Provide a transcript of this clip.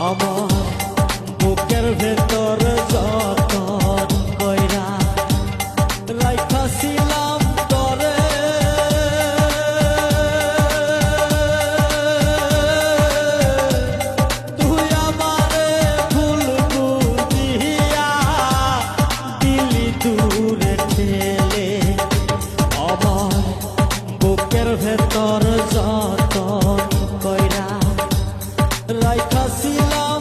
আমার বুকের ভেতর যতন কইরা রাইখাছিলাম তরে, তুই আমারে ভুল বুঝিয়া দিলি দূরে ঠেলে। আমার বুকের ভেতর যতন কইরা রাইখাছিলাম